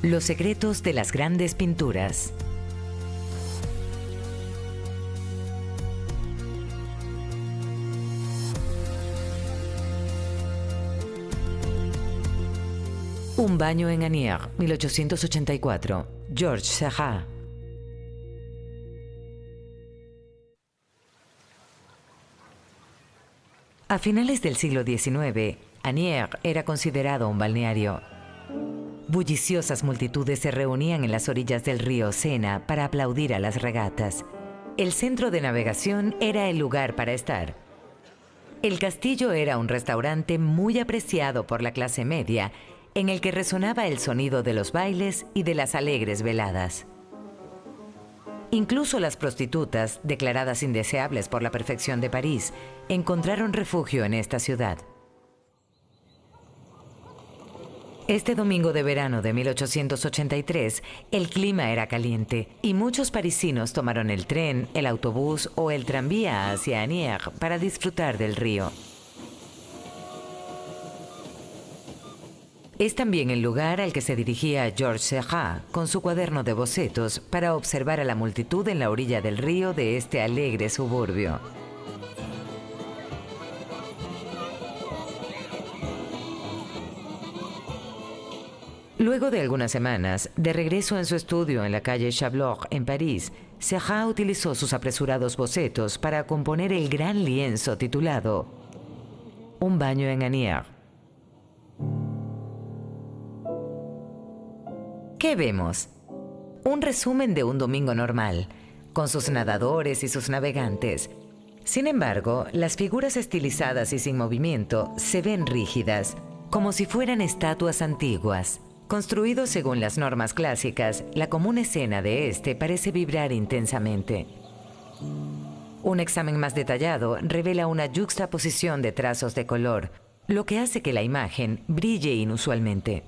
Los secretos de las grandes pinturas. Un baño en Asnières, 1884. Georges Seurat. A finales del siglo XIX, Asnières era considerado un balneario. Bulliciosas multitudes se reunían en las orillas del río Sena para aplaudir a las regatas. El centro de navegación era el lugar para estar. El castillo era un restaurante muy apreciado por la clase media, en el que resonaba el sonido de los bailes y de las alegres veladas. Incluso las prostitutas, declaradas indeseables por la perfección de París, encontraron refugio en esta ciudad. Este domingo de verano de 1883, el clima era caliente y muchos parisinos tomaron el tren, el autobús o el tranvía hacia Asnières para disfrutar del río. Es también el lugar al que se dirigía Georges Seurat con su cuaderno de bocetos para observar a la multitud en la orilla del río de este alegre suburbio. Luego de algunas semanas, de regreso en su estudio en la calle Chablot, en París, Seurat utilizó sus apresurados bocetos para componer el gran lienzo titulado Un baño en Asnières. ¿Qué vemos? Un resumen de un domingo normal, con sus nadadores y sus navegantes. Sin embargo, las figuras estilizadas y sin movimiento se ven rígidas, como si fueran estatuas antiguas. Construido según las normas clásicas, la común escena de este parece vibrar intensamente. Un examen más detallado revela una yuxtaposición de trazos de color, lo que hace que la imagen brille inusualmente.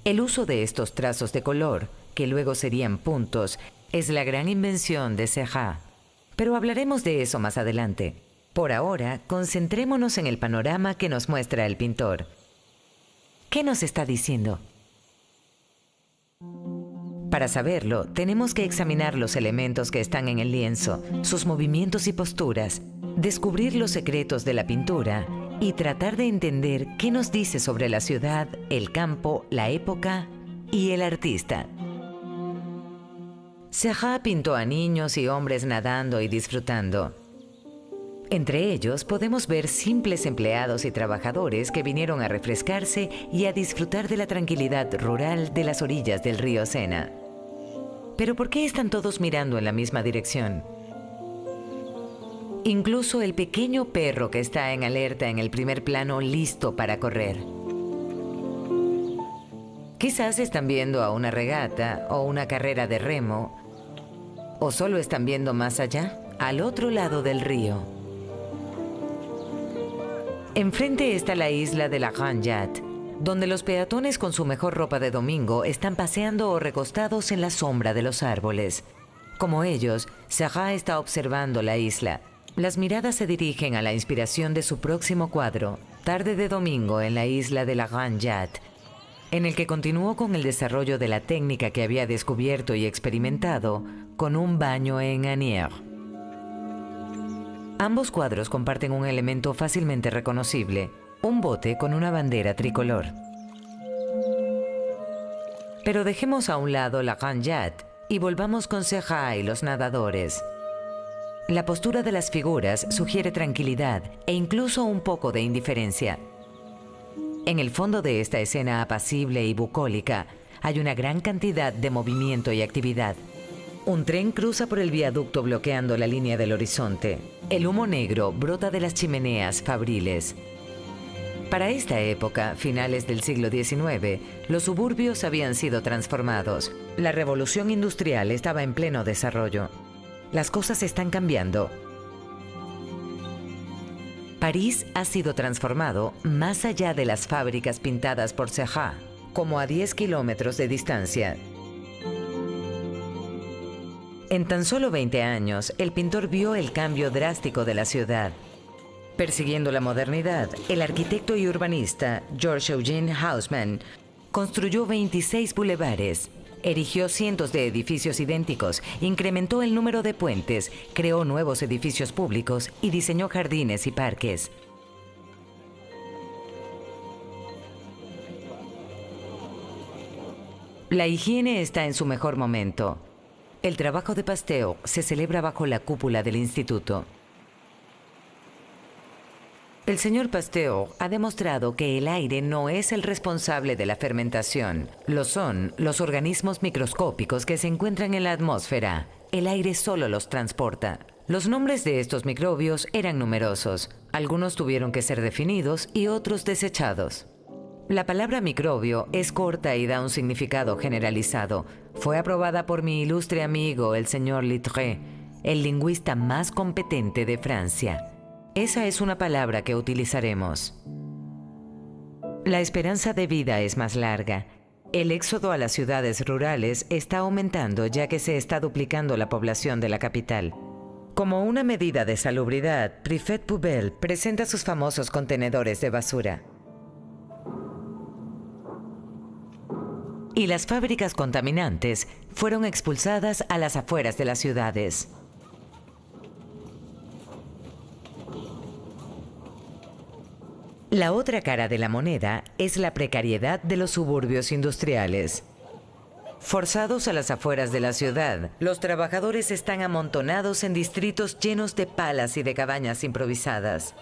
El uso de estos trazos de color, que luego serían puntos, es la gran invención de Seurat. Pero hablaremos de eso más adelante. Por ahora, concentrémonos en el panorama que nos muestra el pintor. ¿Qué nos está diciendo? Para saberlo, tenemos que examinar los elementos que están en el lienzo, sus movimientos y posturas, descubrir los secretos de la pintura y tratar de entender qué nos dice sobre la ciudad, el campo, la época y el artista. Seurat pintó a niños y hombres nadando y disfrutando. Entre ellos podemos ver simples empleados y trabajadores que vinieron a refrescarse y a disfrutar de la tranquilidad rural de las orillas del río Sena. ¿Pero por qué están todos mirando en la misma dirección? Incluso el pequeño perro que está en alerta en el primer plano, listo para correr. Quizás están viendo a una regata o una carrera de remo, o solo están viendo más allá, al otro lado del río. Enfrente está la isla de la Grande Jatte, donde los peatones con su mejor ropa de domingo están paseando o recostados en la sombra de los árboles. Como ellos, Seurat está observando la isla. Las miradas se dirigen a la inspiración de su próximo cuadro, Tarde de domingo en la isla de la Grande Jatte, en el que continuó con el desarrollo de la técnica que había descubierto y experimentado con un baño en Asnières. Ambos cuadros comparten un elemento fácilmente reconocible, un bote con una bandera tricolor. Pero dejemos a un lado la Grande Jatte y volvamos con Seurat y los nadadores. La postura de las figuras sugiere tranquilidad e incluso un poco de indiferencia. En el fondo de esta escena apacible y bucólica hay una gran cantidad de movimiento y actividad. Un tren cruza por el viaducto bloqueando la línea del horizonte. El humo negro brota de las chimeneas fabriles. Para esta época, finales del siglo XIX, los suburbios habían sido transformados. La revolución industrial estaba en pleno desarrollo. Las cosas están cambiando. París ha sido transformado más allá de las fábricas pintadas por Seurat, como a 10 kilómetros de distancia. En tan solo 20 años, el pintor vio el cambio drástico de la ciudad. Persiguiendo la modernidad, el arquitecto y urbanista Georges Eugène Haussmann Construyó 26 bulevares, erigió cientos de edificios idénticos, incrementó el número de puentes, creó nuevos edificios públicos y diseñó jardines y parques. La higiene está en su mejor momento. El trabajo de Pasteur se celebra bajo la cúpula del instituto. El señor Pasteur ha demostrado que el aire no es el responsable de la fermentación. Lo son los organismos microscópicos que se encuentran en la atmósfera. El aire solo los transporta. Los nombres de estos microbios eran numerosos. Algunos tuvieron que ser definidos y otros desechados. La palabra microbio es corta y da un significado generalizado. Fue aprobada por mi ilustre amigo, el señor Littré, el lingüista más competente de Francia. Esa es una palabra que utilizaremos. La esperanza de vida es más larga. El éxodo a las ciudades rurales está aumentando ya que se está duplicando la población de la capital. Como una medida de salubridad, Prefet Poubelle presenta sus famosos contenedores de basura. Y las fábricas contaminantes fueron expulsadas a las afueras de las ciudades. La otra cara de la moneda es la precariedad de los suburbios industriales. Forzados a las afueras de la ciudad, los trabajadores están amontonados en distritos llenos de palas y de cabañas improvisadas.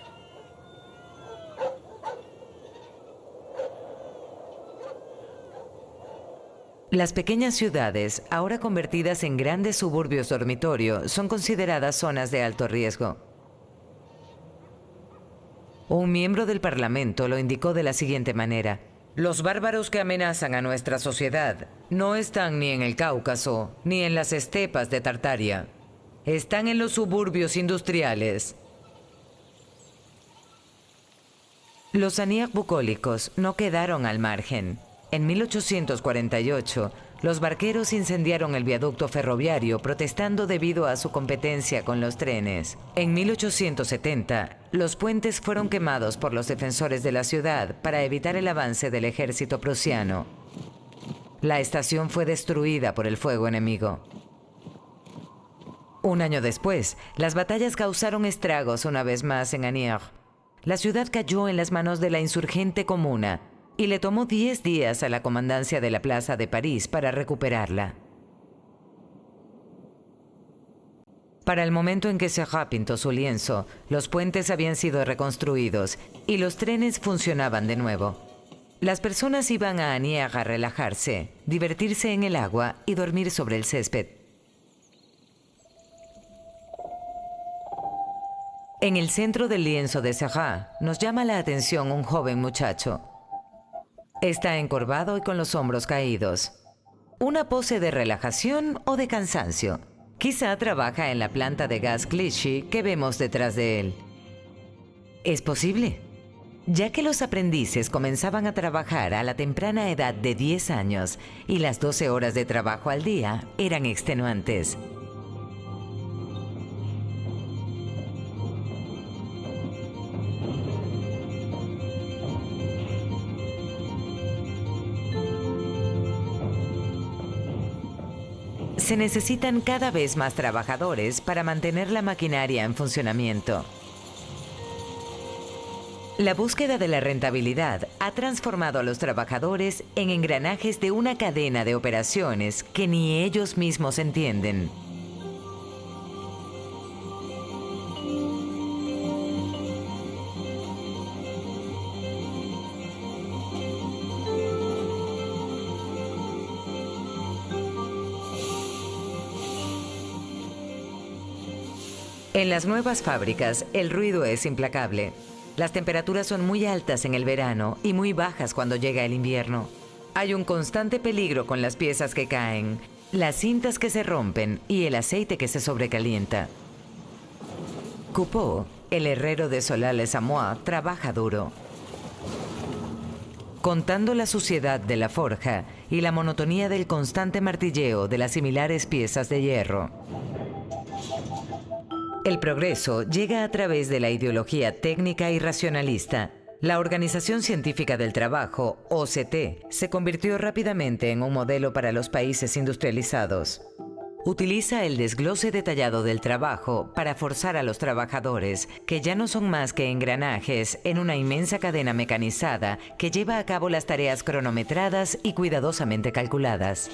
Las pequeñas ciudades, ahora convertidas en grandes suburbios dormitorio, son consideradas zonas de alto riesgo. Un miembro del Parlamento lo indicó de la siguiente manera: los bárbaros que amenazan a nuestra sociedad no están ni en el Cáucaso ni en las estepas de Tartaria. Están en los suburbios industriales. Los aníac bucólicos no quedaron al margen. En 1848, los barqueros incendiaron el viaducto ferroviario protestando debido a su competencia con los trenes. En 1870, los puentes fueron quemados por los defensores de la ciudad para evitar el avance del ejército prusiano. La estación fue destruida por el fuego enemigo. Un año después, las batallas causaron estragos una vez más en Asnières. La ciudad cayó en las manos de la insurgente Comuna y le tomó 10 días a la comandancia de la Plaza de París para recuperarla. Para el momento en que Seurat pintó su lienzo, los puentes habían sido reconstruidos y los trenes funcionaban de nuevo. Las personas iban a Asnières a relajarse, divertirse en el agua y dormir sobre el césped. En el centro del lienzo de Seurat nos llama la atención un joven muchacho. Está encorvado y con los hombros caídos. ¿Una pose de relajación o de cansancio? Quizá trabaja en la planta de gas Clichy que vemos detrás de él. ¿Es posible? Ya que los aprendices comenzaban a trabajar a la temprana edad de 10 años y las 12 horas de trabajo al día eran extenuantes. Se necesitan cada vez más trabajadores para mantener la maquinaria en funcionamiento. La búsqueda de la rentabilidad ha transformado a los trabajadores en engranajes de una cadena de operaciones que ni ellos mismos entienden. En las nuevas fábricas, el ruido es implacable. Las temperaturas son muy altas en el verano y muy bajas cuando llega el invierno. Hay un constante peligro con las piezas que caen, las cintas que se rompen y el aceite que se sobrecalienta. Coupeau, el herrero de Solà-les-Amours, trabaja duro. Contando la suciedad de la forja y la monotonía del constante martilleo de las similares piezas de hierro. El progreso llega a través de la ideología técnica y racionalista. La Organización Científica del Trabajo, OCT, se convirtió rápidamente en un modelo para los países industrializados. Utiliza el desglose detallado del trabajo para forzar a los trabajadores, que ya no son más que engranajes en una inmensa cadena mecanizada que lleva a cabo las tareas cronometradas y cuidadosamente calculadas.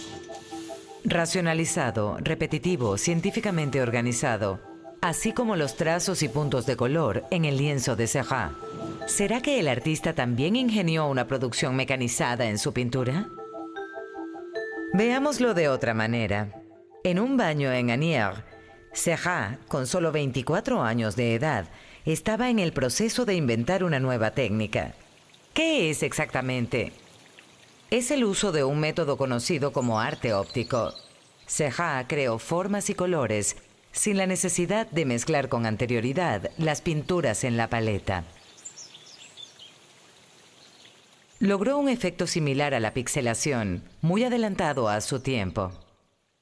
Racionalizado, repetitivo, científicamente organizado, así como los trazos y puntos de color en el lienzo de Seurat. ¿Será que el artista también ingenió una producción mecanizada en su pintura? Veámoslo de otra manera. En un baño en Asnières, Seurat, con solo 24 años de edad, estaba en el proceso de inventar una nueva técnica. ¿Qué es exactamente? Es el uso de un método conocido como arte óptico. Seurat creó formas y colores sin la necesidad de mezclar con anterioridad las pinturas en la paleta. Logró un efecto similar a la pixelación, muy adelantado a su tiempo.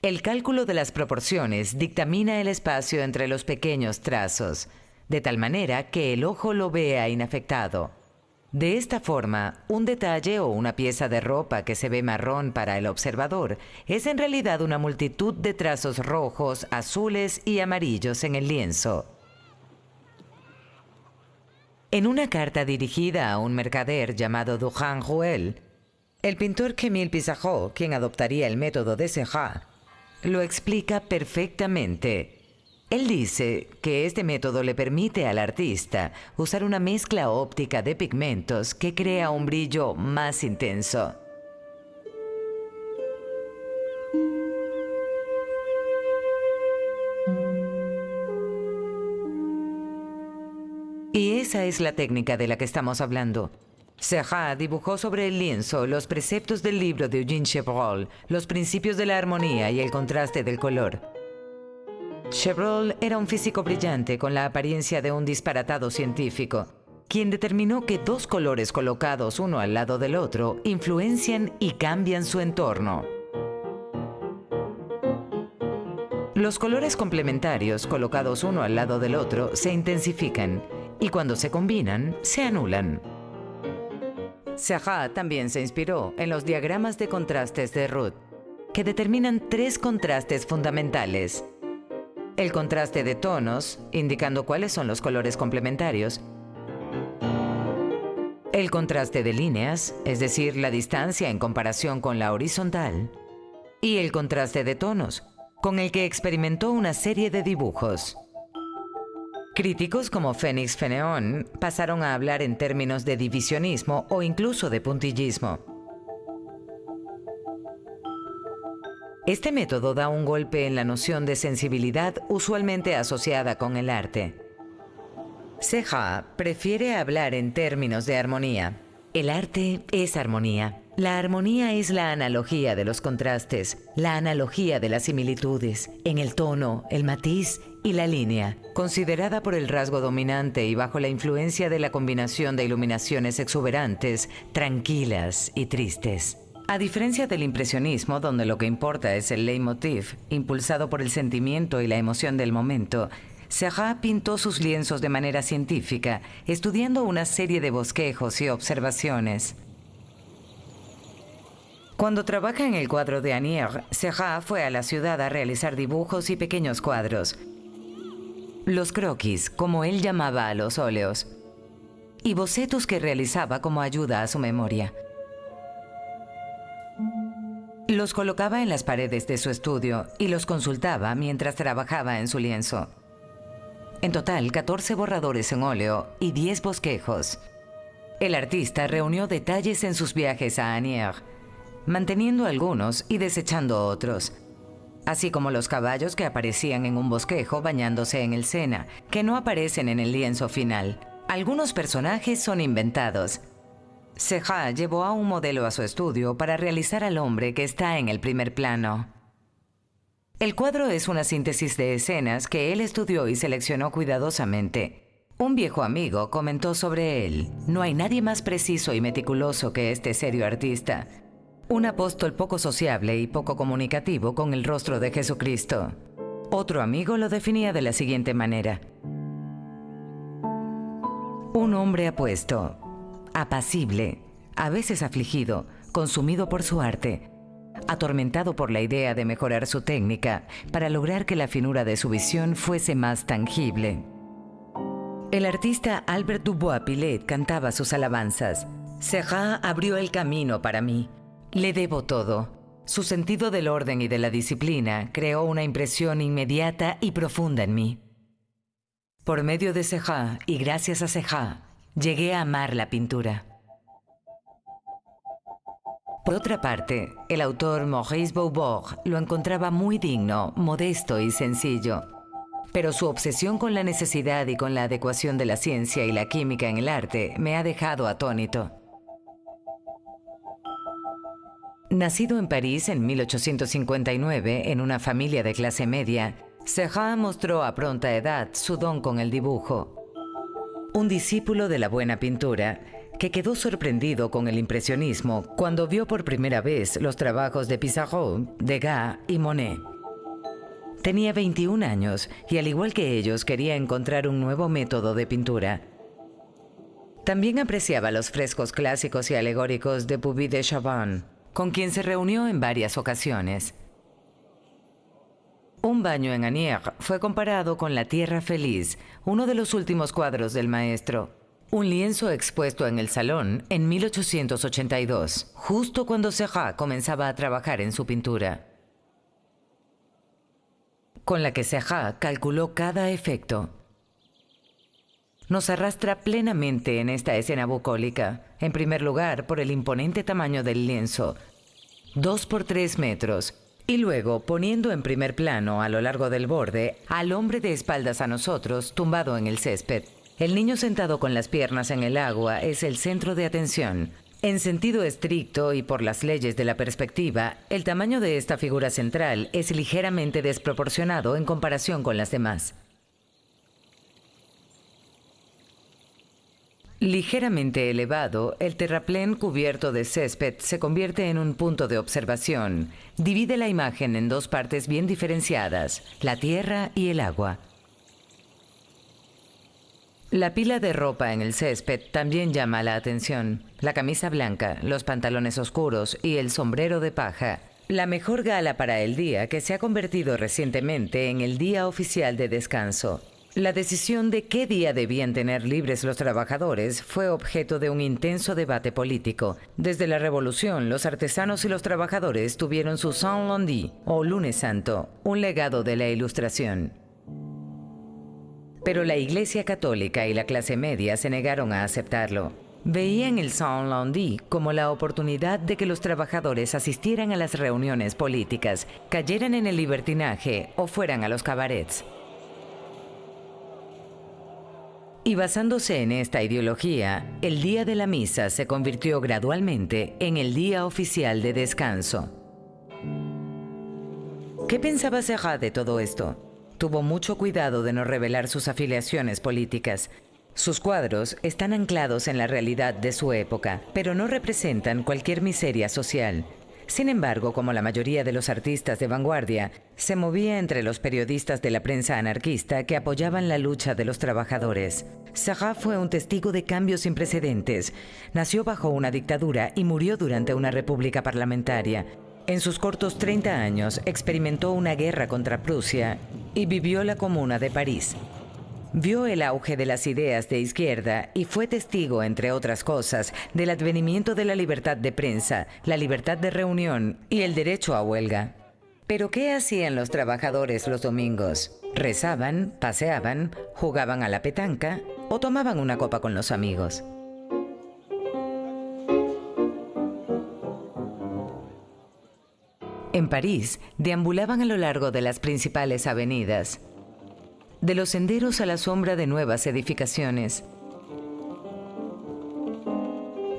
El cálculo de las proporciones dictamina el espacio entre los pequeños trazos, de tal manera que el ojo lo vea inafectado. De esta forma, un detalle o una pieza de ropa que se ve marrón para el observador es en realidad una multitud de trazos rojos, azules y amarillos en el lienzo. En una carta dirigida a un mercader llamado Durand-Ruel, el pintor Camille Pissarro, quien adoptaría el método de Seurat, lo explica perfectamente. Él dice que este método le permite al artista usar una mezcla óptica de pigmentos que crea un brillo más intenso. Y esa es la técnica de la que estamos hablando. Seurat dibujó sobre el lienzo los preceptos del libro de Eugène Chevreul, los principios de la armonía y el contraste del color. Chevreul era un físico brillante con la apariencia de un disparatado científico, quien determinó que dos colores colocados uno al lado del otro influencian y cambian su entorno. Los colores complementarios colocados uno al lado del otro se intensifican y cuando se combinan, se anulan. Seurat también se inspiró en los diagramas de contrastes de Ruth, que determinan tres contrastes fundamentales. El contraste de tonos, indicando cuáles son los colores complementarios. El contraste de líneas, es decir, la distancia en comparación con la horizontal. Y el contraste de tonos, con el que experimentó una serie de dibujos. Críticos como Félix Fénéon pasaron a hablar en términos de divisionismo o incluso de puntillismo. Este método da un golpe en la noción de sensibilidad usualmente asociada con el arte. Seurat prefiere hablar en términos de armonía. El arte es armonía. La armonía es la analogía de los contrastes, la analogía de las similitudes, en el tono, el matiz y la línea, considerada por el rasgo dominante y bajo la influencia de la combinación de iluminaciones exuberantes, tranquilas y tristes. A diferencia del impresionismo, donde lo que importa es el leitmotiv, impulsado por el sentimiento y la emoción del momento, Seurat pintó sus lienzos de manera científica, estudiando una serie de bosquejos y observaciones. Cuando trabaja en el cuadro de Asnières, Seurat fue a la ciudad a realizar dibujos y pequeños cuadros. Los croquis, como él llamaba a los óleos, y bocetos que realizaba como ayuda a su memoria. Los colocaba en las paredes de su estudio y los consultaba mientras trabajaba en su lienzo. En total, 14 borradores en óleo y 10 bosquejos. El artista reunió detalles en sus viajes a Asnières, manteniendo algunos y desechando otros, así como los caballos que aparecían en un bosquejo bañándose en el Sena, que no aparecen en el lienzo final. Algunos personajes son inventados. Seurat llevó a un modelo a su estudio para realizar al hombre que está en el primer plano. El cuadro es una síntesis de escenas que él estudió y seleccionó cuidadosamente. Un viejo amigo comentó sobre él: "No hay nadie más preciso y meticuloso que este serio artista. Un apóstol poco sociable y poco comunicativo con el rostro de Jesucristo". Otro amigo lo definía de la siguiente manera: "Un hombre apuesto, apacible, a veces afligido, consumido por su arte, atormentado por la idea de mejorar su técnica para lograr que la finura de su visión fuese más tangible. El artista Albert Dubois-Pillet cantaba sus alabanzas. Seurat abrió el camino para mí. Le debo todo. Su sentido del orden y de la disciplina creó una impresión inmediata y profunda en mí. Por medio de Seurat y gracias a Seurat, llegué a amar la pintura. Por otra parte, el autor Maurice Beaubourg lo encontraba muy digno, modesto y sencillo. Pero su obsesión con la necesidad y con la adecuación de la ciencia y la química en el arte me ha dejado atónito. Nacido en París en 1859 en una familia de clase media, Seurat mostró a pronta edad su don con el dibujo. Un discípulo de la buena pintura, que quedó sorprendido con el impresionismo cuando vio por primera vez los trabajos de Pissarro, Degas y Monet. Tenía 21 años y, al igual que ellos, quería encontrar un nuevo método de pintura. También apreciaba los frescos clásicos y alegóricos de Puvis de Chavannes, con quien se reunió en varias ocasiones. Un baño en Asnières fue comparado con La Tierra Feliz, uno de los últimos cuadros del maestro. Un lienzo expuesto en el Salón en 1882, justo cuando Seurat comenzaba a trabajar en su pintura, con la que Seurat calculó cada efecto. Nos arrastra plenamente en esta escena bucólica, en primer lugar por el imponente tamaño del lienzo, 2 por 3 metros, y luego poniendo en primer plano a lo largo del borde al hombre de espaldas a nosotros, tumbado en el césped. El niño sentado con las piernas en el agua es el centro de atención. En sentido estricto y por las leyes de la perspectiva, el tamaño de esta figura central es ligeramente desproporcionado en comparación con las demás. Ligeramente elevado, el terraplén cubierto de césped se convierte en un punto de observación. Divide la imagen en 2 partes bien diferenciadas, la tierra y el agua. La pila de ropa en el césped también llama la atención. La camisa blanca, los pantalones oscuros y el sombrero de paja. La mejor gala para el día, que se ha convertido recientemente en el día oficial de descanso. La decisión de qué día debían tener libres los trabajadores fue objeto de un intenso debate político. Desde la Revolución, los artesanos y los trabajadores tuvieron su Saint-Lundi, o Lunes Santo, un legado de la Ilustración. Pero la Iglesia Católica y la clase media se negaron a aceptarlo. Veían el Saint-Lundi como la oportunidad de que los trabajadores asistieran a las reuniones políticas, cayeran en el libertinaje o fueran a los cabarets. Y basándose en esta ideología, el día de la misa se convirtió gradualmente en el día oficial de descanso. ¿Qué pensaba Seurat de todo esto? Tuvo mucho cuidado de no revelar sus afiliaciones políticas. Sus cuadros están anclados en la realidad de su época, pero no representan cualquier miseria social. Sin embargo, como la mayoría de los artistas de vanguardia, se movía entre los periodistas de la prensa anarquista que apoyaban la lucha de los trabajadores. Seurat fue un testigo de cambios sin precedentes. Nació bajo una dictadura y murió durante una república parlamentaria. En sus cortos 30 años experimentó una guerra contra Prusia y vivió la Comuna de París. Vio el auge de las ideas de izquierda y fue testigo, entre otras cosas, del advenimiento de la libertad de prensa, la libertad de reunión y el derecho a huelga. ¿Pero qué hacían los trabajadores los domingos? ¿Rezaban, paseaban, jugaban a la petanca o tomaban una copa con los amigos? En París, deambulaban a lo largo de las principales avenidas, de los senderos a la sombra de nuevas edificaciones,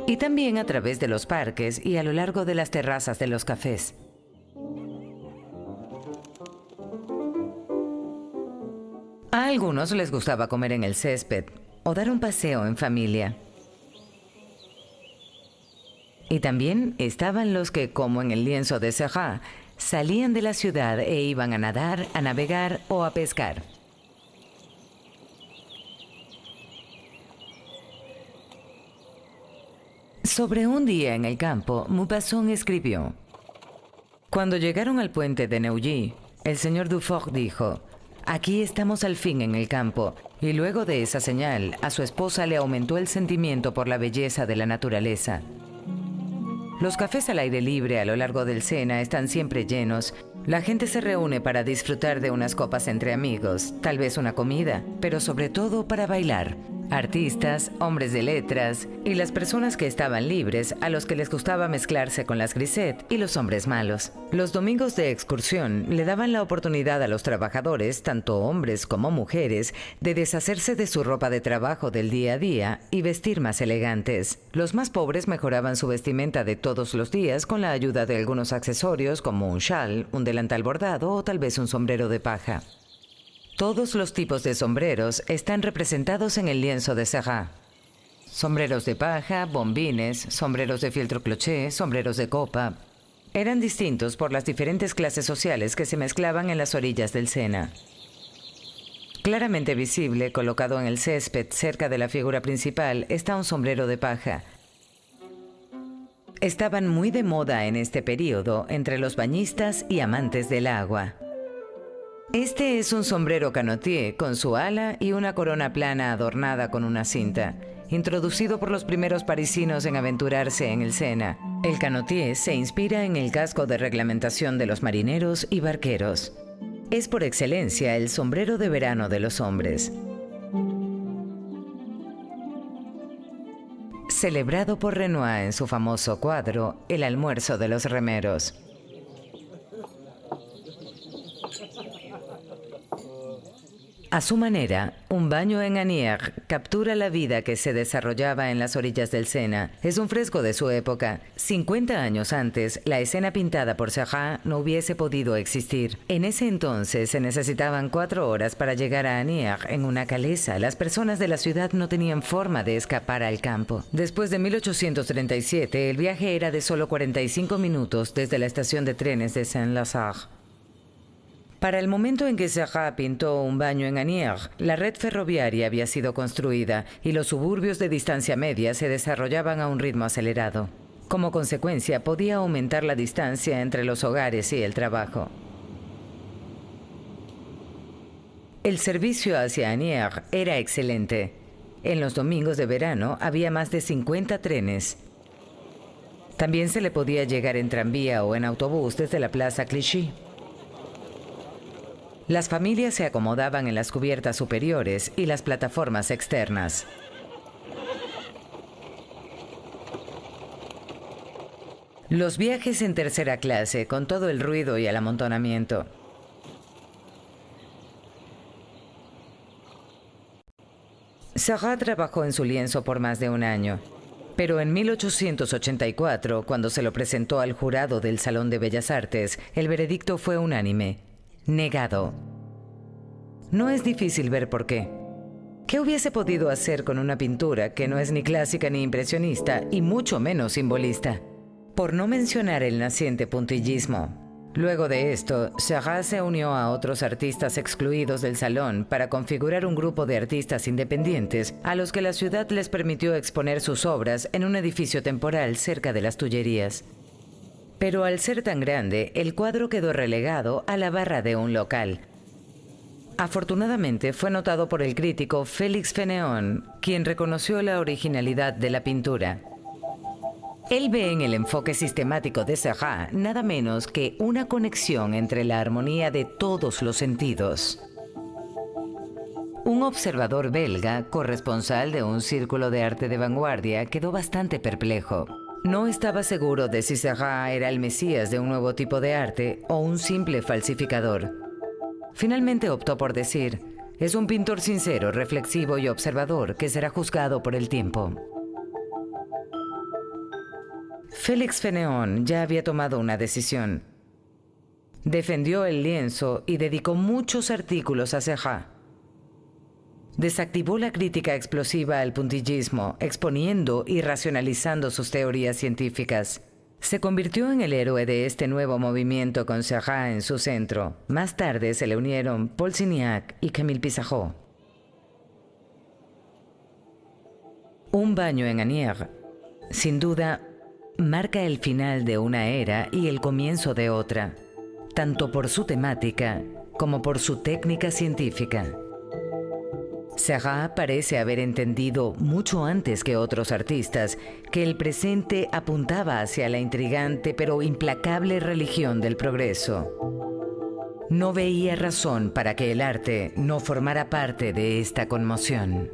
y también a través de los parques y a lo largo de las terrazas de los cafés. A algunos les gustaba comer en el césped o dar un paseo en familia. Y también estaban los que, como en el lienzo de Seurat, salían de la ciudad e iban a nadar, a navegar o a pescar. Sobre un día en el campo, Maupassant escribió: Cuando llegaron al puente de Neuilly, el señor Dufour dijo: «Aquí estamos al fin en el campo», y luego de esa señal, a su esposa le aumentó el sentimiento por la belleza de la naturaleza. Los cafés al aire libre a lo largo del Sena están siempre llenos. La gente se reúne para disfrutar de unas copas entre amigos, tal vez una comida, pero sobre todo para bailar. Artistas, hombres de letras y las personas que estaban libres, a los que les gustaba mezclarse con las grisettes y los hombres malos. Los domingos de excursión le daban la oportunidad a los trabajadores, tanto hombres como mujeres, de deshacerse de su ropa de trabajo del día a día y vestir más elegantes. Los más pobres mejoraban su vestimenta de todos los días con la ayuda de algunos accesorios como un chal, un delantal bordado o tal vez un sombrero de paja. Todos los tipos de sombreros están representados en el lienzo de Seurat. Sombreros de paja, bombines, sombreros de fieltro cloché, sombreros de copa. Eran distintos por las diferentes clases sociales que se mezclaban en las orillas del Sena. Claramente visible, colocado en el césped cerca de la figura principal, está un sombrero de paja. Estaban muy de moda en este período entre los bañistas y amantes del agua. Este es un sombrero canotier con su ala y una corona plana adornada con una cinta, introducido por los primeros parisinos en aventurarse en el Sena. El canotier se inspira en el casco de reglamentación de los marineros y barqueros. Es por excelencia el sombrero de verano de los hombres. Celebrado por Renoir en su famoso cuadro El almuerzo de los remeros. A su manera, un baño en Asnières captura la vida que se desarrollaba en las orillas del Sena. Es un fresco de su época. 50 años antes, la escena pintada por Seurat no hubiese podido existir. En ese entonces se necesitaban 4 horas para llegar a Asnières en una calesa. Las personas de la ciudad no tenían forma de escapar al campo. Después de 1837, el viaje era de solo 45 minutos desde la estación de trenes de Saint-Lazare. Para el momento en que Seurat pintó un baño en Asnières, la red ferroviaria había sido construida y los suburbios de distancia media se desarrollaban a un ritmo acelerado. Como consecuencia, podía aumentar la distancia entre los hogares y el trabajo. El servicio hacia Asnières era excelente. En los domingos de verano había más de 50 trenes. También se le podía llegar en tranvía o en autobús desde la Plaza Clichy. Las familias se acomodaban en las cubiertas superiores y las plataformas externas. Los viajes en tercera clase, con todo el ruido y el amontonamiento. Seurat trabajó en su lienzo por más de un año. Pero en 1884, cuando se lo presentó al jurado del Salón de Bellas Artes, el veredicto fue unánime. Negado. No es difícil ver por qué. ¿Qué hubiese podido hacer con una pintura que no es ni clásica ni impresionista y mucho menos simbolista? Por no mencionar el naciente puntillismo. Luego de esto, Seurat se unió a otros artistas excluidos del salón para configurar un grupo de artistas independientes a los que la ciudad les permitió exponer sus obras en un edificio temporal cerca de las Tullerías. Pero al ser tan grande, el cuadro quedó relegado a la barra de un local. Afortunadamente fue notado por el crítico Félix Fénéon, quien reconoció la originalidad de la pintura. Él ve en el enfoque sistemático de Seurat nada menos que una conexión entre la armonía de todos los sentidos. Un observador belga, corresponsal de un círculo de arte de vanguardia, quedó bastante perplejo. No estaba seguro de si Seurat era el mesías de un nuevo tipo de arte o un simple falsificador. Finalmente optó por decir: es un pintor sincero, reflexivo y observador que será juzgado por el tiempo. Félix Fénéon ya había tomado una decisión. Defendió el lienzo y dedicó muchos artículos a Seurat. Desactivó la crítica explosiva al puntillismo, exponiendo y racionalizando sus teorías científicas. Se convirtió en el héroe de este nuevo movimiento con Seurat en su centro. Más tarde se le unieron Paul Signac y Camille Pissarro. Un baño en Asnières Sin duda, marca el final de una era y el comienzo de otra, tanto por su temática como por su técnica científica. Seurat parece haber entendido mucho antes que otros artistas que el presente apuntaba hacia la intrigante pero implacable religión del progreso. No veía razón para que el arte no formara parte de esta conmoción.